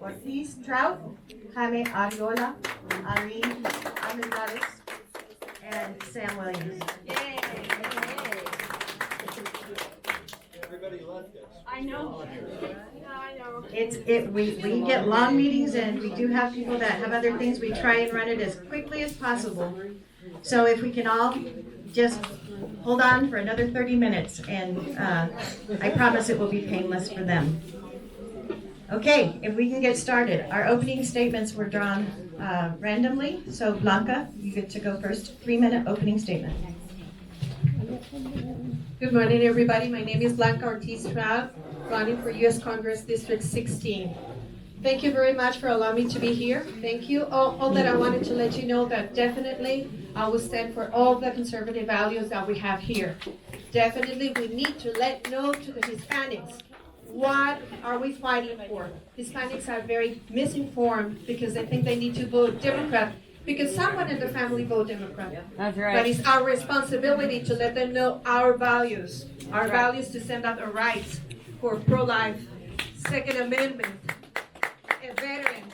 Ortiz Trout, Jaime Ariola, Irene Almendares, and Sam Williams. Yay. Everybody left us. I know. I know. We get long meetings and we do have people that have other things. We try and run it as quickly as possible. So if we can all just hold on for another 30 minutes and I promise it will be painless for them. Okay, if we can get started. Our opening statements were drawn randomly. So Blanca, you get to go first. 3-minute opening statement. Good morning, everybody. My name is Blanca Ortiz Trout, running for U.S. Congress District 16. Thank you very much for allowing me to be here. Thank you. All that I wanted to let you know that definitely I will stand for all the conservative values that we have here. Definitely we need to let know to the Hispanics what are we fighting for. Hispanics are very misinformed because they think they need to vote Democrat because someone in the family vote Democrat. That's right. But it's our responsibility to let them know our values to stand up our rights for pro-life, Second Amendment, and veterans.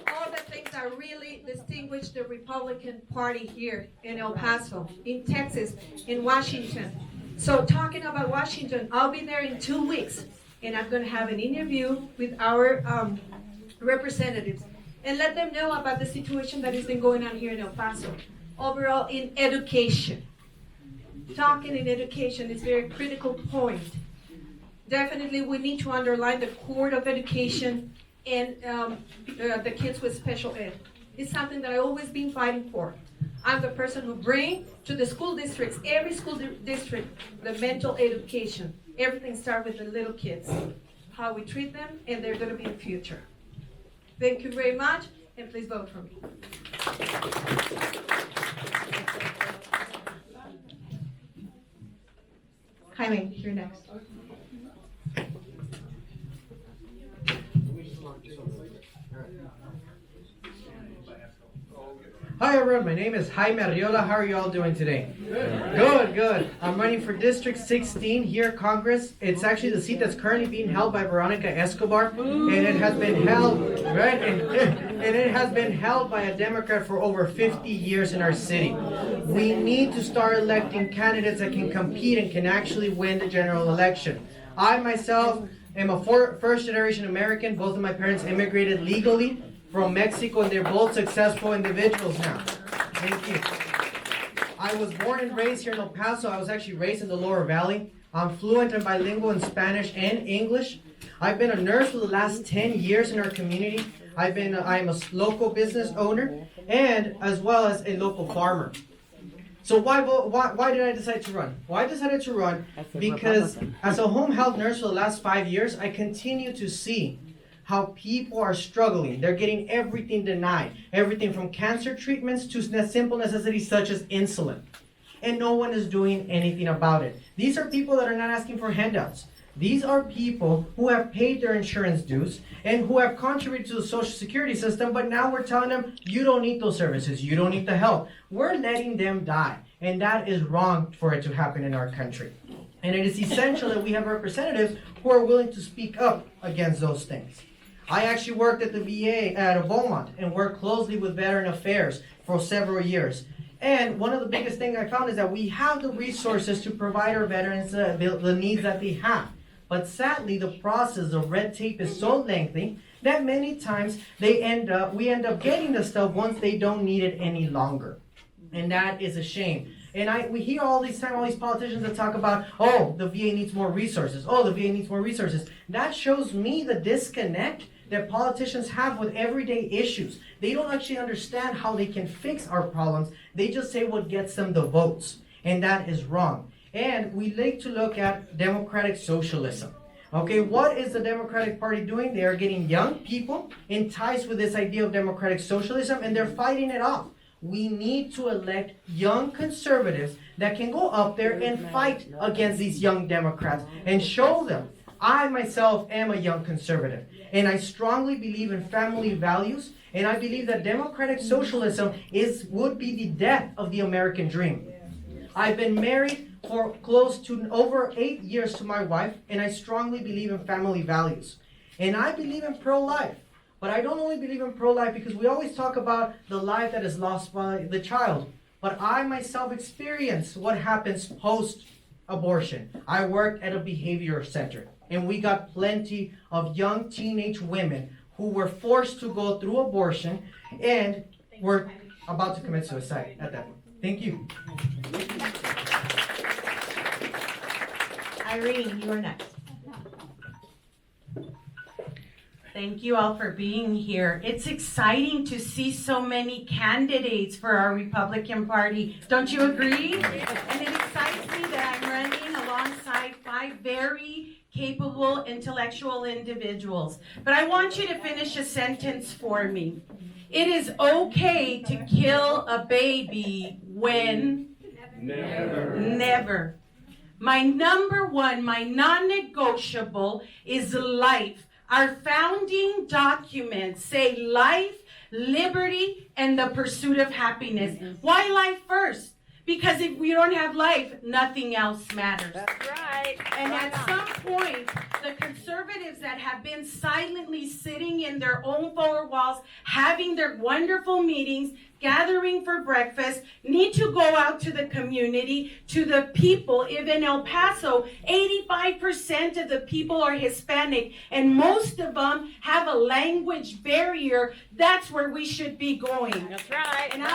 All the things that really distinguish the Republican Party here in El Paso, in Texas, in Washington. So talking about Washington, I'll be there in 2 weeks, and I'm going to have an interview with our representatives and let them know about the situation that has been going on here in El Paso. Overall, in education. Talking in education is a very critical point. Definitely, we need to underline the core of education and the kids with special ed. It's something that I've always been fighting for. I'm the person who brings to the school districts, every school district, the mental education. Everything starts with the little kids, how we treat them, and they're going to be the future. Thank you very much, and please vote for me. Jaime, you're next. Hi everyone, my name is Jaime Arriola. How are you all doing today? Good. I'm running for District 16 here at Congress. It's actually the seat that's currently being held by Veronica Escobar, and it has been held, right? And it has been held by a Democrat for over 50 years in our city. We need to start electing candidates that can compete and can actually win the general election. I myself am a first generation American. Both of my parents immigrated legally from Mexico, and they're both successful individuals now. Thank you. I was born and raised here in El Paso. I was actually raised in the Lower Valley. I'm fluent and bilingual in Spanish and English. I've been a nurse for the last 10 years in our community. I'm a local business owner and as well as a local farmer. So why did I decide to run? Well, I decided to run because as a home health nurse for the last 5 years, I continue to see how people are struggling. They're getting everything denied. Everything from cancer treatments to simple necessities such as insulin. And no one is doing anything about it. These are people that are not asking for handouts. These are people who have paid their insurance dues and who have contributed to the Social Security system, but now we're telling them, you don't need those services, you don't need the help. We're letting them die, and that is wrong for it to happen in our country. And it is essential that we have representatives who are willing to speak up against those things. I actually worked at the VA at Beaumont and worked closely with Veteran Affairs for several years. And one of the biggest things I found is that we have the resources to provide our veterans the needs that they have. But sadly, the process, the red tape is so lengthy that many times we end up getting the stuff once they don't need it any longer. And that is a shame. And we hear all these politicians that talk about, oh, the VA needs more resources. Oh, the VA needs more resources. That shows me the disconnect that politicians have with everyday issues. They don't actually understand how they can fix our problems. They just say what gets them the votes. And that is wrong. And we like to look at democratic socialism. Okay, what is the Democratic Party doing? They are getting young people enticed with this idea of democratic socialism, and they're fighting it off. We need to elect young conservatives that can go up there and fight against these young Democrats and show them. I myself am a young conservative, and I strongly believe in family values, and I believe that democratic socialism would be the death of the American dream. I've been married for close to over 8 years to my wife, and I strongly believe in family values. And I believe in pro-life. But I don't only believe in pro-life because we always talk about the life that is lost by the child. But I myself experienced what happens post-abortion. I worked at a behavior center, and we got plenty of young teenage women who were forced to go through abortion and were about to commit suicide at that point. Thank you. Irene, you are next. Thank you all for being here. It's exciting to see so many candidates for our Republican Party. Don't you agree? And it excites me that I'm running alongside 5 very capable intellectual individuals. But I want you to finish a sentence for me. It is okay to kill a baby when? Never. Never. My number one, my non-negotiable is life. Our founding documents say life, liberty, and the pursuit of happiness. Why life first? Because if we don't have life, nothing else matters. That's right. And at some point, the conservatives that have been silently sitting in their own 4 walls, having their wonderful meetings, gathering for breakfast, need to go out to the community, to the people. If in El Paso, 85% of the people are Hispanic, and most of them have a language barrier, that's where we should be going. That's right. And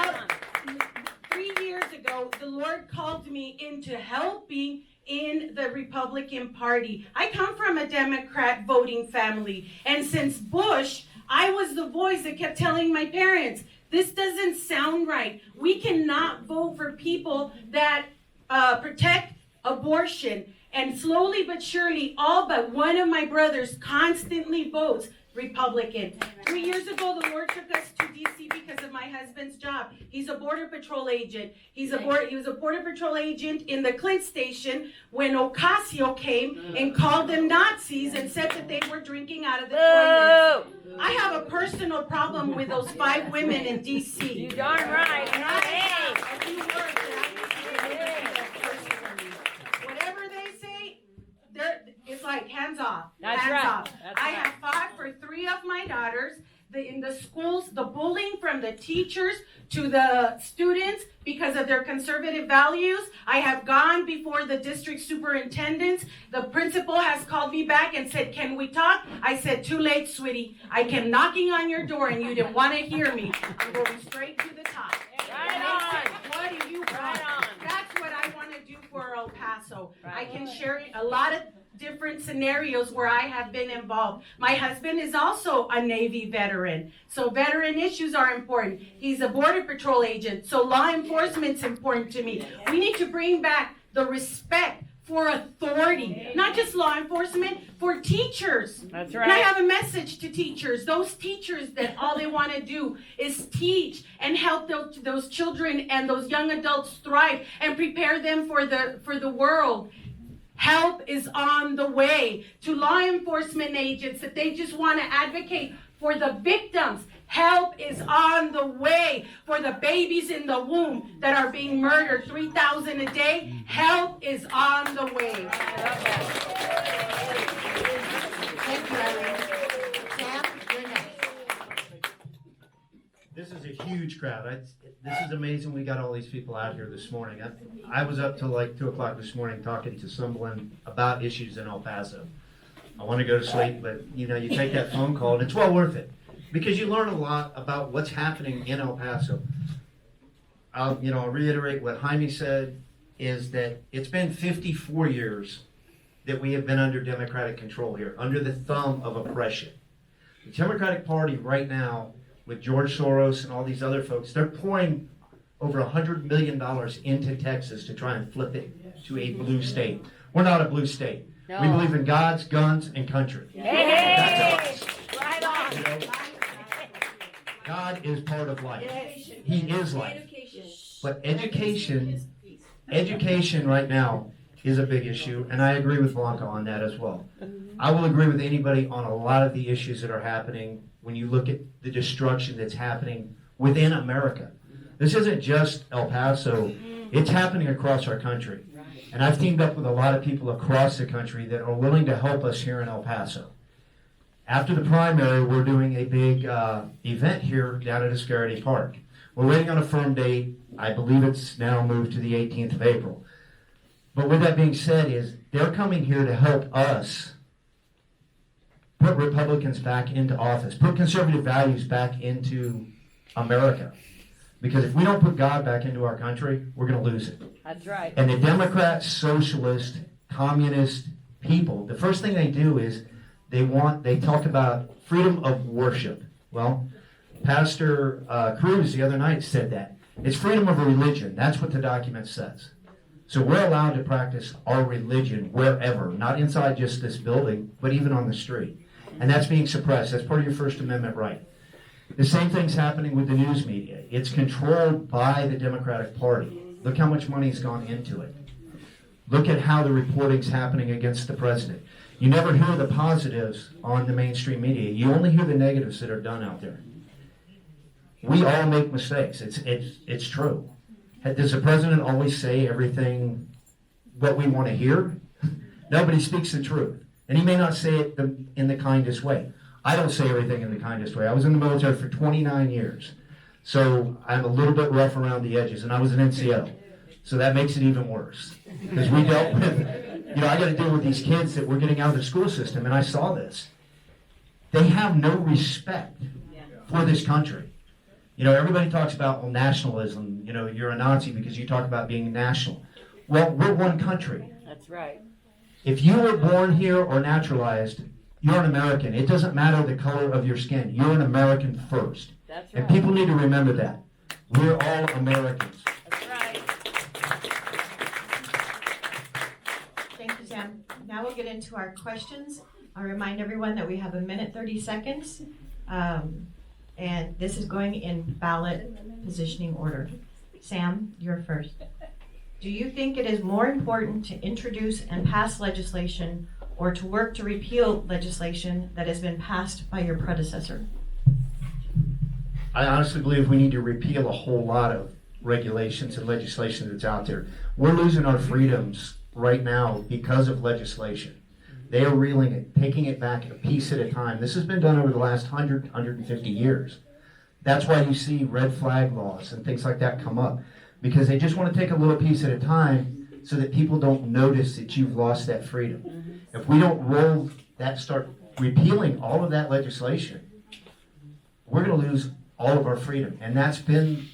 3 years ago, the Lord called me into helping in the Republican Party. I come from a Democrat voting family, and since Bush, I was the voice that kept telling my parents, this doesn't sound right. We cannot vote for people that protect abortion. And slowly but surely, all but one of my brothers constantly votes Republican. 3 years ago, the Lord took us to D.C. because of my husband's job. He's a Border Patrol agent. He was a Border Patrol agent in the Clint station when Ocasio came and called them Nazis and said that they were drinking out of the toilets. I have a personal problem with those 5 women in D.C. You darn right. And I Hey. have a few words that I need to say personally. Whatever they say, it's like hands off. That's hands right. off. That's I right. have fought for 3 of my daughters. In the schools, the bullying from the teachers to the students because of their conservative values. I have gone before the district superintendents. The principal has called me back and said, can we talk? I said, too late, sweetie. I came knocking on your door and you didn't want to hear me. I'm going straight to the top. Right And they said, on. what do you want? Right on. That's what I want to do for El Paso. Right. I can share a lot of different scenarios where I have been involved. My husband is also a Navy veteran, so veteran issues are important. He's a Border Patrol agent, so law enforcement's important to me. We need to bring back the respect for authority, not just law enforcement, for teachers. That's And I right. have a message to teachers, those teachers that all they want to do is teach and help those children and those young adults thrive and prepare them for the world. Help is on the way to law enforcement agents that they just want to advocate for the victims. Help is on the way for the babies in the womb that are being murdered, 3,000 a day. Help is on the way. Thank you, Irene. Sam, you're next. This is a huge crowd. This is amazing we got all these people out here this morning. I was up till like 2 o'clock this morning talking to someone about issues in El Paso. I want to go to sleep, but you take that phone call and it's well worth it because you learn a lot about what's happening in El Paso. I'll reiterate what Jaime said is that it's been 54 years that we have been under Democratic control here, under the thumb of oppression. The Democratic Party right now, with George Soros and all these other folks, they're pouring over $100 million into Texas to try and flip it to a blue state. We're not a blue state. No. We believe in God's, guns, and country. Hey. That's us. Right on. You know, God is part of life. He is life. But education right now is a big issue, and I agree with Blanca on that as well. I will agree with anybody on a lot of the issues that are happening when you look at the destruction that's happening within America. This isn't just El Paso, it's happening across our country. And I've teamed up with a lot of people across the country that are willing to help us here in El Paso. After the primary, we're doing a big event here down at Ascarity Park. We're waiting on a firm date. I believe it's now moved to the 18th of April. But with that being said, is they're coming here to help us put Republicans back into office, put conservative values back into America. Because if we don't put God back into our country, we're going to lose it. That's right. And the Democrat, socialist, communist people, the first thing they do is they talk about freedom of worship. Well, Pastor Cruz the other night said that. It's freedom of religion. That's what the document says. So we're allowed to practice our religion wherever, not inside just this building, but even on the street. And that's being suppressed. That's part of your First Amendment right. The same thing's happening with the news media. It's controlled by the Democratic Party. Look how much money's gone into it. Look at how the reporting's happening against the president. You never hear the positives on the mainstream media. You only hear the negatives that are done out there. We all make mistakes. It's true. Does the president always say everything what we want to hear? Nobody speaks the truth. And he may not say it in the kindest way. I don't say everything in the kindest way. I was in the military for 29 years. So I'm a little bit rough around the edges. And I was an NCO. So that makes it even worse. Because we dealt with, I got to deal with these kids that were getting out of the school system. And I saw this. They have no respect for this country. Everybody talks about nationalism. You're a Nazi because you talk about being national. Well, we're one country. That's right. If you were born here or naturalized, you're an American. It doesn't matter the color of your skin. You're an American first. That's right. And people need to remember that. We're all Americans. That's right. Thank you, Sam. Now we'll get into our questions. I'll remind everyone that we have 1:30 seconds. And this is going in ballot positioning order. Sam, you're first. Do you think it is more important to introduce and pass legislation or to work to repeal legislation that has been passed by your predecessor? I honestly believe we need to repeal a whole lot of regulations and legislation that's out there. We're losing our freedoms right now because of legislation. They are reeling it, taking it back a piece at a time. This has been done over the last 150 years. That's why you see red flag laws and things like that come up, because they just want to take a little piece at a time so that people don't notice that you've lost that freedom. Mm-hmm. If we don't start repealing all of that legislation, we're going to lose all of our freedom. And that's been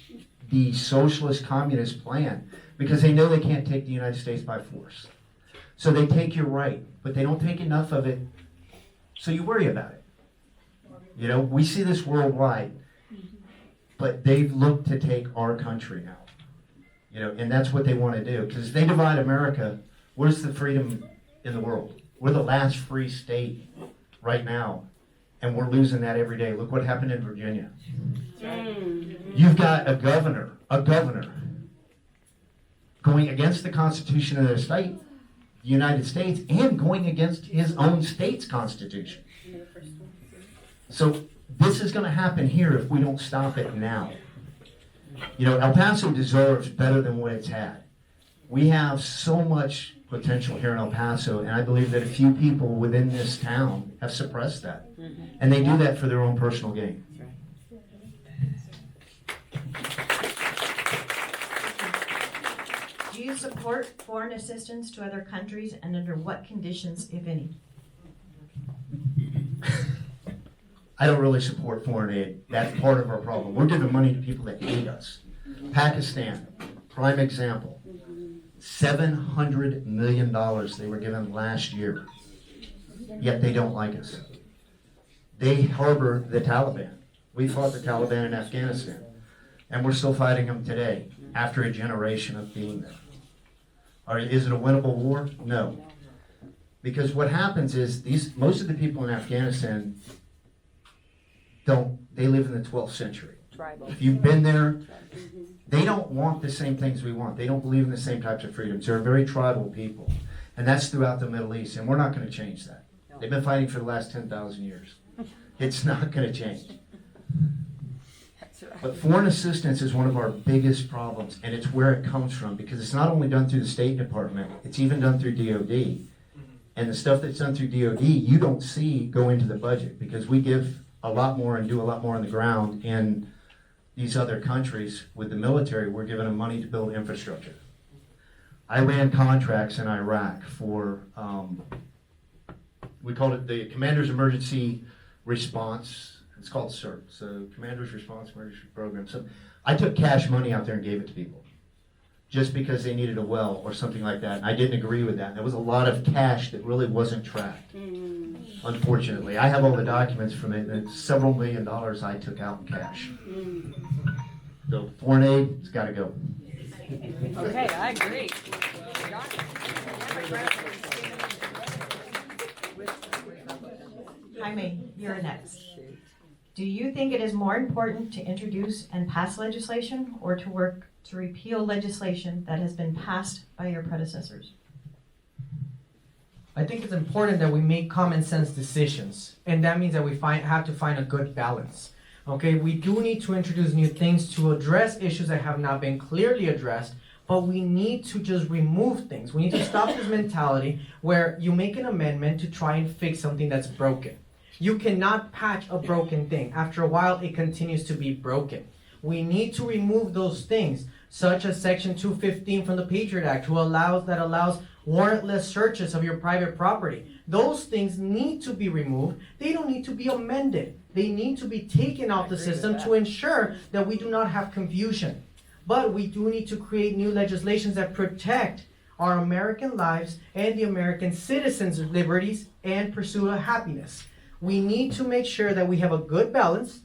the socialist communist plan, because they know they can't take the United States by force. So they take your right, but they don't take enough of it, so you worry about it. We see this worldwide, but they've looked to take our country now. And that's what they want to do. Because if they divide America, where's the freedom in the world? We're the last free state right now, and we're losing that every day. Look what happened in Virginia. You've got a governor going against the Constitution of the state, the United States, and going against his own state's constitution. So this is going to happen here if we don't stop it now. El Paso deserves better than what it's had. We have so much potential here in El Paso, and I believe that a few people within this town have suppressed that. And they do that for their own personal gain. Do you support foreign assistance to other countries, and under what conditions, if any? I don't really support foreign aid. That's part of our problem. We're giving money to people that hate us. Pakistan, prime example. $700 million they were given last year, yet they don't like us. They harbor the Taliban. We fought the Taliban in Afghanistan, and we're still fighting them today after a generation of being there. Is it a winnable war? No. Because what happens is most of the people in Afghanistan they live in the 12th century. Tribal. If you've been there, they don't want the same things we want. They don't believe in the same types of freedoms. They're a very tribal people. And that's throughout the Middle East, and we're not going to change that. They've been fighting for the last 10,000 years. It's not going to change. But foreign assistance is one of our biggest problems, and it's where it comes from, because it's not only done through the State Department, it's even done through DOD. And the stuff that's done through DOD, you don't see go into the budget because we give a lot more and do a lot more on the ground in these other countries. With the military, we're giving them money to build infrastructure. I ran contracts in Iraq for, we called it the Commander's Emergency Response. It's called CERT, so Commander's Response Emergency Program. So I took cash money out there and gave it to people just because they needed a well or something like that. And I didn't agree with that. There was a lot of cash that really wasn't tracked, unfortunately. I have all the documents from it, and it's several $1 million I took out in cash. So foreign aid, it's got to go. Okay, I agree. Jaime, you're next. Do you think it is more important to introduce and pass legislation or to work to repeal legislation that has been passed by your predecessors? I think it's important that we make common sense decisions, and that means that we have to find a good balance. Okay, we do need to introduce new things to address issues that have not been clearly addressed, but we need to just remove things. We need to stop this mentality where you make an amendment to try and fix something that's broken. You cannot patch a broken thing. After a while, it continues to be broken. We need to remove those things, such as Section 215 from the Patriot Act, that allows warrantless searches of your private property. Those things need to be removed. They don't need to be amended. They need to be taken off the system to ensure that we do not have confusion. But we do need to create new legislations that protect our American lives and the American citizens' liberties and pursuit of happiness. We need to make sure that we have a good balance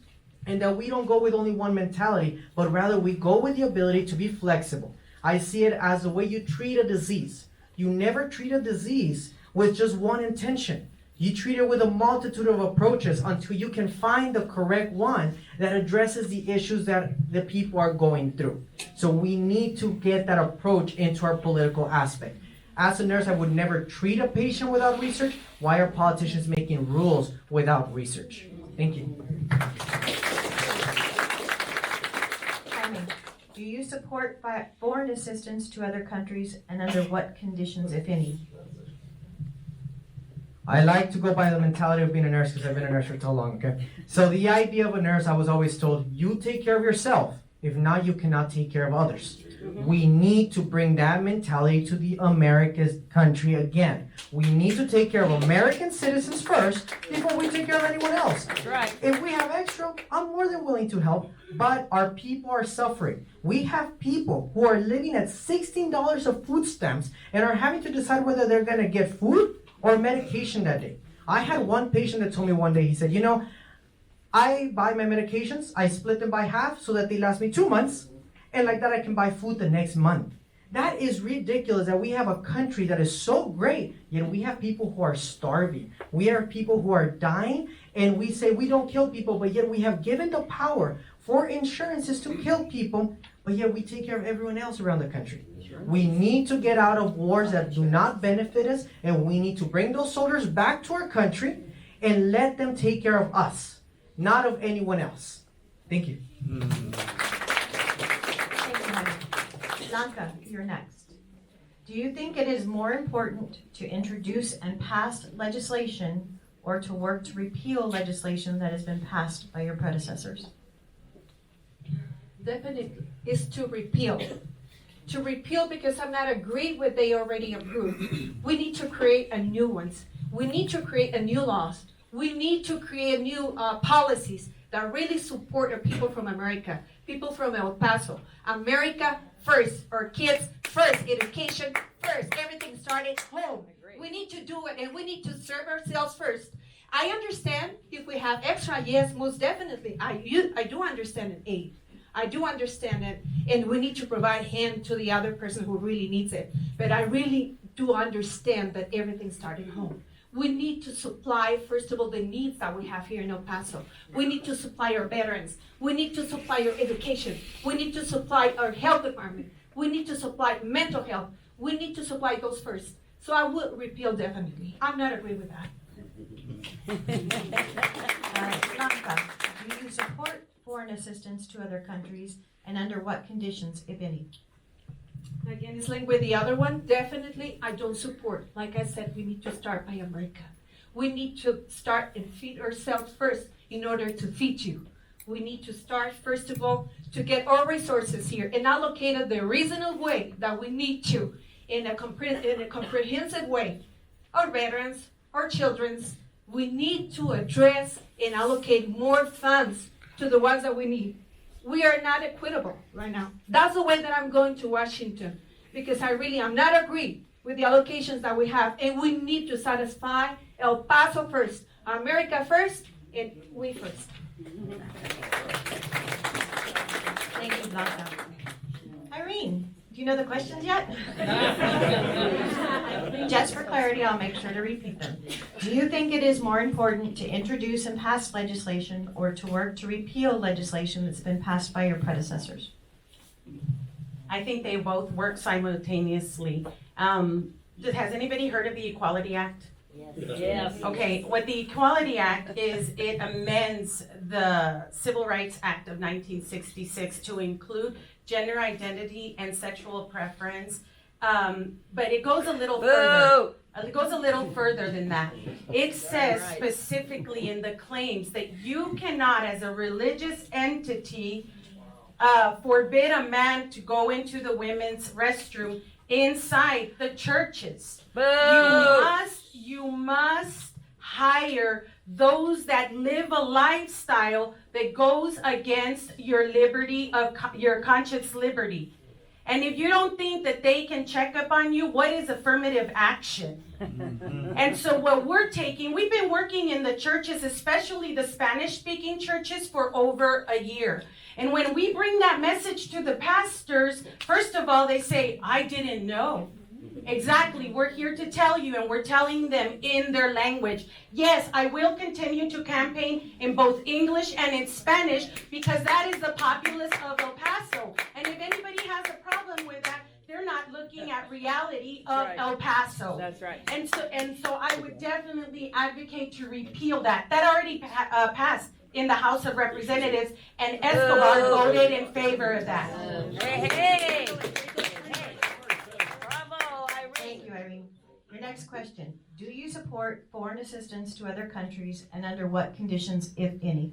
and that we don't go with only one mentality, but rather we go with the ability to be flexible. I see it as the way you treat a disease. You never treat a disease with just one intention. You treat it with a multitude of approaches until you can find the correct one that addresses the issues that the people are going through. So we need to get that approach into our political aspect. As a nurse, I would never treat a patient without research. Why are politicians making rules without research? Thank you. Jaime, do you support foreign assistance to other countries and under what conditions, if any? I like to go by the mentality of being a nurse because I've been a nurse for so long, okay? So the idea of a nurse, I was always told, you take care of yourself. If not, you cannot take care of others. We need to bring that mentality to the America's country again. We need to take care of American citizens first before we take care of anyone else. That's right. If we have extra, I'm more than willing to help, but our people are suffering. We have people who are living at $16 of food stamps and are having to decide whether they're going to get food or medication that day. I had one patient that told me one day, he said, I buy my medications, I split them by half so that they last me 2 months, and like that I can buy food the next month. That is ridiculous that we have a country that is so great, yet we have people who are starving. We have people who are dying, and we say we don't kill people, but yet we have given the power for insurances to kill people, but yet we take care of everyone else around the country. We need to get out of wars that do not benefit us, and we need to bring those soldiers back to our country and let them take care of us, not of anyone else. Thank you. Blanca, you're next. Do you think it is more important to introduce and pass legislation or to work to repeal legislation that has been passed by your predecessors? Definitely is to repeal. To repeal because I'm not agreed with they already approved. We need to create a new ones. We need to create a new laws. We need to create new policies that really support our people from America, people from El Paso. America first, our kids first, education first, everything started home. We need to do it and we need to serve ourselves first. I understand if we have extra, yes, most definitely. I do understand an aid. I do understand it, and we need to provide hand to the other person who really needs it. But I really do understand that everything started home. We need to supply, first of all, the needs that we have here in El Paso. We need to supply our veterans. We need to supply our education. We need to supply our health department. We need to supply mental health. We need to supply those first. So I would repeal definitely. I'm not agree with that. Blanca, do you support foreign assistance to other countries and under what conditions, if any? Again, it's linked with the other one. Definitely, I don't support. Like I said, we need to start by America. We need to start and feed ourselves first in order to feed you. We need to start, first of all, to get our resources here and allocate it the reasonable way that we need to, in a comprehensive way. Our veterans, our children's, we need to address and allocate more funds to the ones that we need. We are not equitable right now. That's the way that I'm going to Washington, because I really am not agree with the allocations that we have, and we need to satisfy El Paso first, America first, and we first. Thank you, Blanca. Irene, do you know the questions yet? Just for clarity, I'll make sure to repeat them. Do you think it is more important to introduce and pass legislation or to work to repeal legislation that's been passed by your predecessors? I think they both work simultaneously. Has anybody heard of the Equality Act? Yes. Okay, what the Equality Act is, it amends the Civil Rights Act of 1966 to include gender identity and sexual preference, but it goes a little further. It goes a little further than that. It says specifically in the claims that you cannot, as a religious entity, forbid a man to go into the women's restroom inside the churches. You must hire those that live a lifestyle that goes against your liberty of your conscience liberty. And if you don't think that they can check up on you, what is affirmative action? And so what we've been working in the churches, especially the Spanish-speaking churches, for over a year. And when we bring that message to the pastors, first of all, they say, I didn't know. Exactly, we're here to tell you, and we're telling them in their language. Yes, I will continue to campaign in both English and in Spanish, because that is the populace of El Paso. And if anybody has a problem with that, they're not looking at reality of El Paso. That's right. And so I would definitely advocate to repeal that. That already passed in the House of Representatives, and Escobar voted in favor of that. Hey. Thank you, Irene. Your next question. Do you support foreign assistance to other countries, and under what conditions, if any?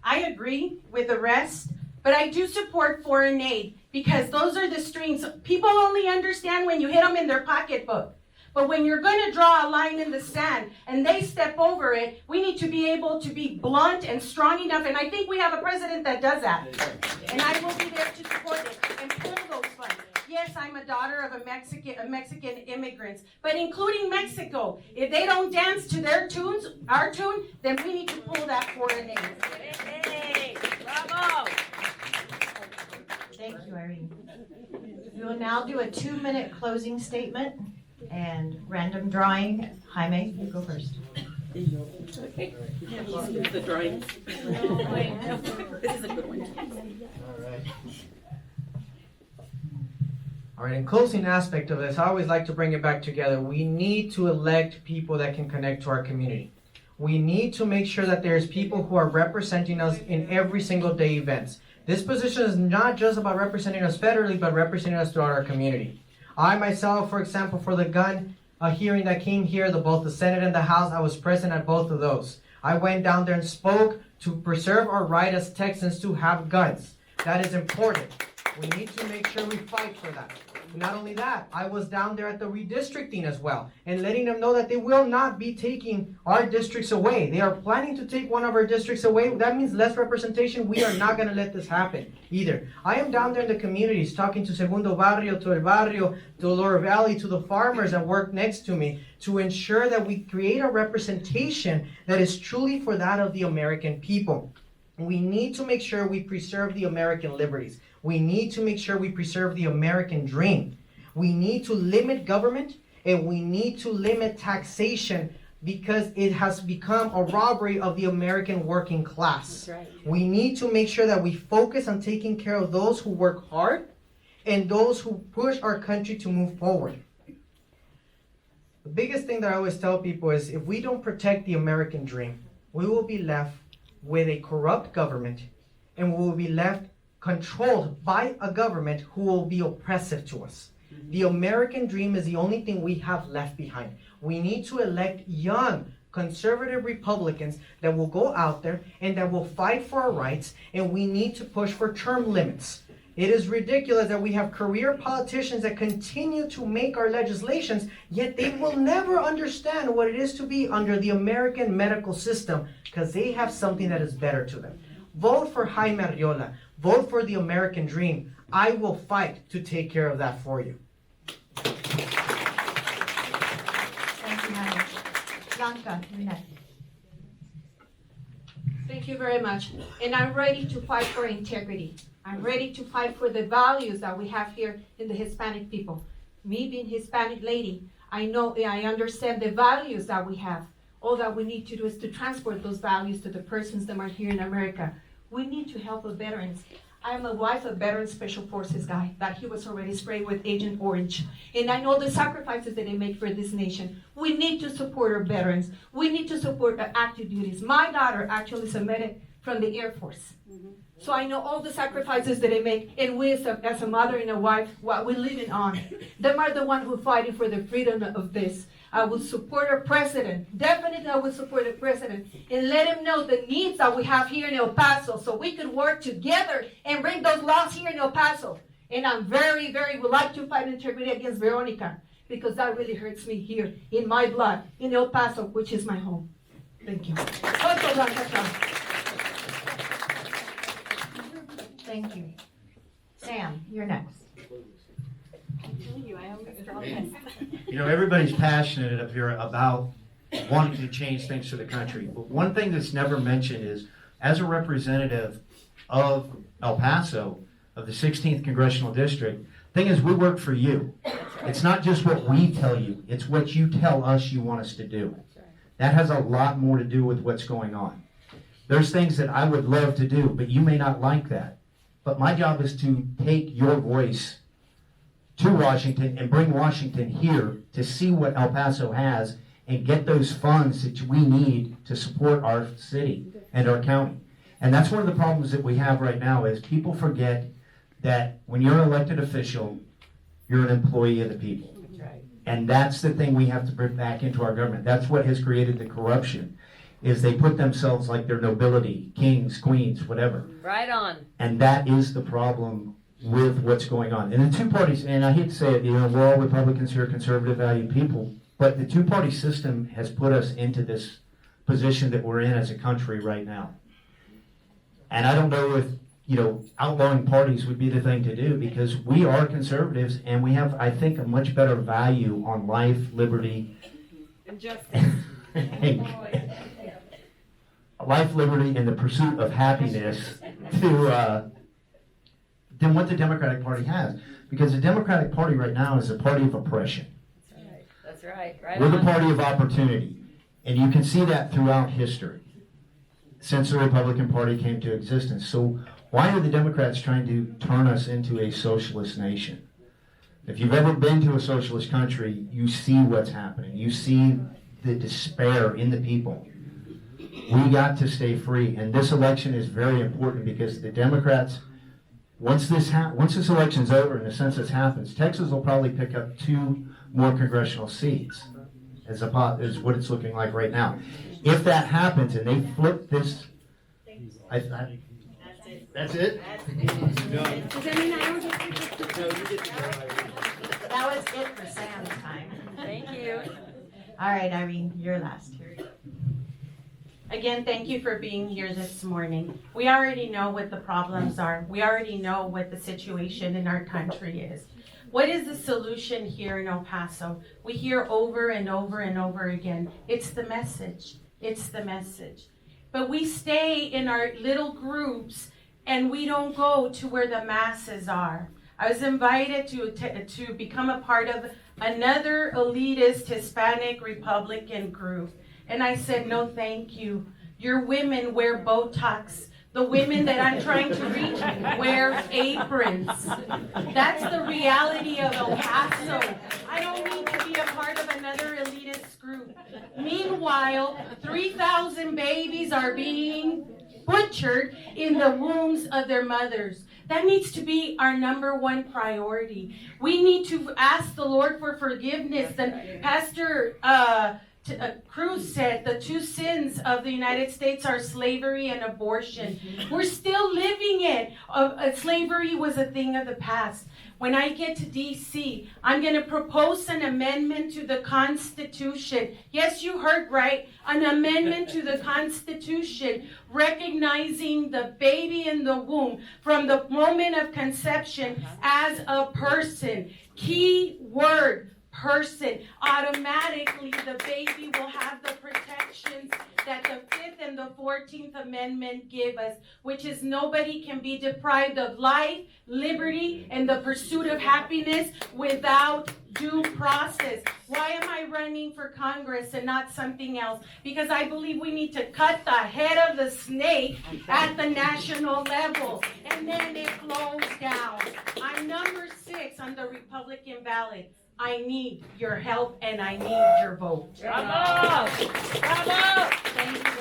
I agree with the rest, but I do support foreign aid, because those are the strings. People only understand when you hit them in their pocketbook. But when you're going to draw a line in the sand and they step over it, we need to be able to be blunt and strong enough. And I think we have a president that does that. And I will be there to support it and pull those funds. Yes, I'm a daughter of Mexican immigrants, but including Mexico, if they don't dance to their tunes, our tune, then we need to pull that foreign aid. Hey. Bravo. Thank you, Irene. We will now do a 2-minute closing statement and random drawing. Jaime, you go first. Okay. The drawings. This is a good one. All right, in closing aspect of this, I always like to bring it back together. We need to elect people that can connect to our community. We need to make sure that there's people who are representing us in every single day events. This position is not just about representing us federally, but representing us throughout our community. I myself, for example, for the gun hearing that came here, both the Senate and the House, I was present at both of those. I went down there and spoke to preserve our right as Texans to have guns. That is important. We need to make sure we fight for that. Not only that, I was down there at the redistricting as well, and letting them know that they will not be taking our districts away. They are planning to take one of our districts away. That means less representation. We are not going to let this happen either. I am down there in the communities talking to Segundo Barrio, to El Barrio, to Lower Valley, to the farmers that work next to me, to ensure that we create a representation that is truly for that of the American people. We need to make sure we preserve the American liberties. We need to make sure we preserve the American dream. We need to limit government, and we need to limit taxation, because it has become a robbery of the American working class. That's right. We need to make sure that we focus on taking care of those who work hard and those who push our country to move forward. The biggest thing that I always tell people is, if we don't protect the American dream, we will be left with a corrupt government, and we will be left controlled by a government who will be oppressive to us. The American dream is the only thing we have left behind. We need to elect young, conservative Republicans that will go out there and that will fight for our rights, and we need to push for term limits. It is ridiculous that we have career politicians that continue to make our legislations, yet they will never understand what it is to be under the American medical system because they have something that is better to them. Vote for Jaime Arriola. Vote for the American dream. I will fight to take care of that for you. Thank you, Jaime. Blanca, you're next. Thank you very much. And I'm ready to fight for integrity. I'm ready to fight for the values that we have here in the Hispanic people. Me being Hispanic lady, I understand the values that we have. All that we need to do is to transport those values to the persons that are here in America. We need to help the veterans. I am a wife of veteran special forces guy that he was already sprayed with Agent Orange. And I know the sacrifices that they make for this nation. We need to support our veterans. We need to support our active duties. My daughter actually submitted from the Air Force. So I know all the sacrifices that they make, and we as a mother and a wife, what we're living on, them are the ones who are fighting for the freedom of this. I will support our president. Definitely I will support the president and let him know the needs that we have here in El Paso so we can work together and bring those laws here in El Paso. And I'm very, would like to fight integrity against Veronica because that really hurts me here in my blood, in El Paso, which is my home. Thank you. Thank you. Sam, you're next. You know, everybody's passionate up here about wanting to change things for the country. But one thing that's never mentioned is, as a representative of El Paso, of the 16th Congressional District, thing is, we work for you. It's not just what we tell you, it's what you tell us you want us to do. That has a lot more to do with what's going on. There's things that I would love to do, but you may not like that. But my job is to take your voice to Washington and bring Washington here to see what El Paso has and get those funds that we need to support our city and our county. And that's one of the problems that we have right now is people forget that when you're an elected official, you're an employee of the people. And that's the thing we have to bring back into our government. That's what has created the corruption, is they put themselves like they're nobility, kings, queens, whatever. Right on. And that is the problem with what's going on. And the two parties, and I hate to say it, you know, we're all Republicans here, conservative value people, but the two-party system has put us into this position that we're in as a country right now. And I don't know if, you know, outlawing parties would be the thing to do, because we are conservatives and we have, I think, a much better value on life, liberty, And justice. life, liberty, and the pursuit of happiness than what the Democratic Party has. Because the Democratic Party right now is a party of oppression. That's right. Right We're the on. party of opportunity. And you can see that throughout history since the Republican Party came to existence. So why are the Democrats trying to turn us into a socialist nation? If you've ever been to a socialist country, you see what's happening. You see the despair in the people. We got to stay free. And this election is very important because the Democrats, once this election's over and the census happens, Texas will probably pick up 2 more congressional seats, is what it's looking like right now. If that happens and they flip this, that's it? That was it for Sam's time. Thank you. All right, Irene, you're last. Again, thank you for being here this morning. We already know what the problems are. We already know what the situation in our country is. What is the solution here in El Paso? We hear over and over and over again, it's the message. It's the message. But we stay in our little groups and we don't go to where the masses are. I was invited to become a part of another elitist Hispanic Republican group. And I said, no, thank you. Your women wear Botox. The women that I'm trying to reach wear aprons. That's the reality of El Paso. I don't need to be a part of another elitist group. Meanwhile, 3,000 babies are being butchered in the wombs of their mothers. That needs to be our number one priority. We need to ask the Lord for forgiveness. And Pastor Cruz said the two sins of the United States are slavery and abortion. We're still living it. Slavery was a thing of the past. When I get to D.C., I'm going to propose an amendment to the Constitution. Yes, you heard right. An amendment to the Constitution recognizing the baby in the womb from the moment of conception as a person. Key word, person. Automatically, the baby will have the protections that the 5th and the 14th Amendment give us, which is nobody can be deprived of life, liberty, and the pursuit of happiness without due process. Why am I running for Congress and not something else? Because I believe we need to cut the head of the snake at the national level, and then it flows down. I'm number 6 on the Republican ballot. I need your help and I need your vote. Bravo! Bravo! Thank you.